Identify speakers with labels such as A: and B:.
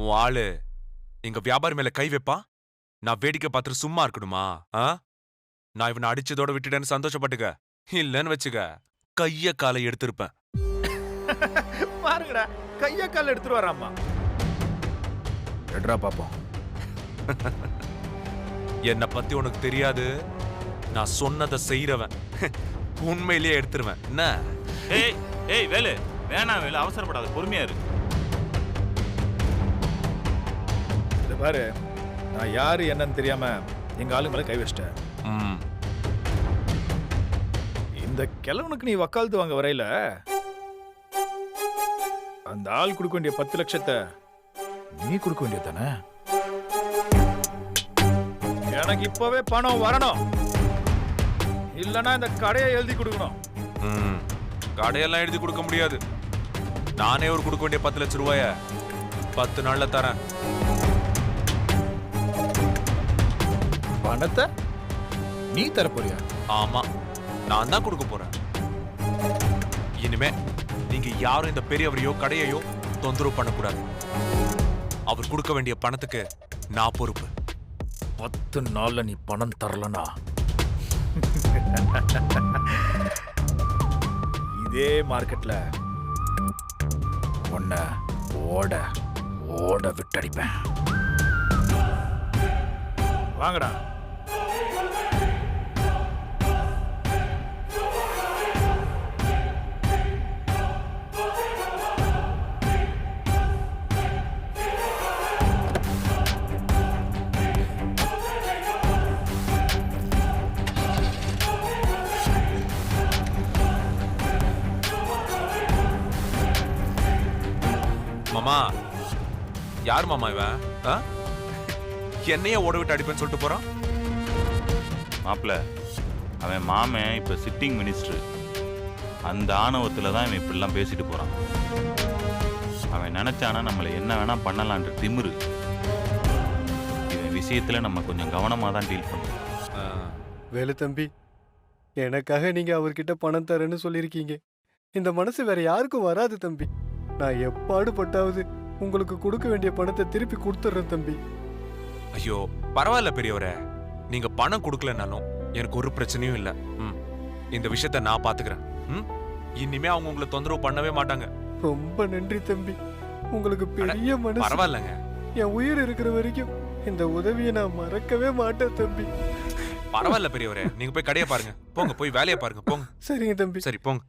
A: உன் ஆளு எங்க வியாபாரி மேல கை வைப்பா, நான் வேடிக்கை பார்த்துட்டு சும்மா இருக்கணுமா? நான் இவனை அடிச்சதோட விட்டுட்டேன்னு சந்தோஷப்பட்டுக்க. இல்லன்னு வச்சுக்க, கைய காலை எடுத்திருப்பேன்.
B: பாருங்கடா, கைய கால் எடுத்துட்டு வராமா. எடுறா பாப்போம்.
A: என்னை பத்தி உனக்கு தெரியாது. நான் சொன்னதை செய்யறவன். உண்மையிலேயே எடுத்துருவேன். என்ன?
C: ஏய் ஏய் வேலு, வேணாம் வேலு, அவசரப்படாத, பொறுமையா இரு.
B: இது பாரு, நான் யாரு என்னன்னு தெரியாம எங்க ஆளு மேல கை வச்சிட்டேன்.
A: ம்,
B: இந்த கிழவனுக்கு நீ வக்காலத்து வாங்க வரையில அந்த ஆள் கொடுக்க வேண்டிய 10 லட்சத்தை நீ கொடுக்க வேண்டியது தானே? எனக்கு இப்பவே பணம் வரணும், இல்லனா இந்த கடையை எழுதி கொடுக்கணும்.
A: ம். கடையெல்லாம் எழுதி கொடுக்க முடியாது. நானே ஒரு கொடுக்க வேண்டிய 10 லட்சம் ரூபாய 10 நாள்ல தரேன்.
B: பணத்தை நீ தரப்போறியா?
A: ஆமா, நான் தான் கொடுக்க போறேன். இனிமே நீங்க யாரும் இந்த பெரியவரையோ கடையையோ தொந்தரவு பண்ணக்கூடாது. அவர் கொடுக்க வேண்டிய பணத்துக்கு நான் பொறுப்பு.
B: 10 நாள்ல நீ பணம் தரலனா இதே மார்க்கெட்ல உன்னை ஓட ஓட விட்டடிப்பேன். வாங்கடா.
A: மாமா, யார் மாமா இவன்? என்னையே ஓட விட்டு அடிப்பேன்னு சொல்லிட்டு போறான்.
C: மாப்பிள, அவன் மாமன் இப்ப சிட்டிங் மினிஸ்டர். அந்த ஆணவத்துல தான் இவன் இப்படிலாம் பேசிட்டு போறான். அவன் நினைச்சானா நம்மளை என்ன வேணா பண்ணலான்ற திமிரு. இவன் விஷயத்துல நம்ம கொஞ்சம் கவனமா தான் டீல் பண்ணணும்.
D: வேலு தம்பி, எனக்காக நீங்க அவர்கிட்ட பணம் தரேன்னு சொல்லியிருக்கீங்க. இந்த மனசு வேற யாருக்கும் வராது தம்பி. நான் எப்பாடுபட்டாவது உங்களுக்கு கொடுக்க வேண்டிய பணத்தை திருப்பி கொடுத்துட்றேன் தம்பி.
A: ஐயோ, பரவாயில்ல பெரியவரே. நீங்க பணம் கொடுக்கலனாலும் எனக்கு ஒரு பிரச்சனையும் இல்ல. இந்த விஷயத்த நான் பாத்துக்கிறேன். இனிமே அவங்க உங்களை தொந்தரவு பண்ணவே மாட்டாங்க.
D: ரொம்ப நன்றி தம்பி, உங்களுக்கு பெரிய மனசு.
A: பரவாயில்லங்க.
D: என் உயிர் இருக்கிற வரைக்கும் இந்த உதவியை நான் மறக்கவே மாட்டேன் தம்பி.
A: பரவாயில்ல பெரியவரே, நீங்க போய் கடையை பாருங்க. போங்க, போய் வேலையை பாருங்க. போங்க.
D: சரிங்க தம்பி.
A: சரி, போங்க.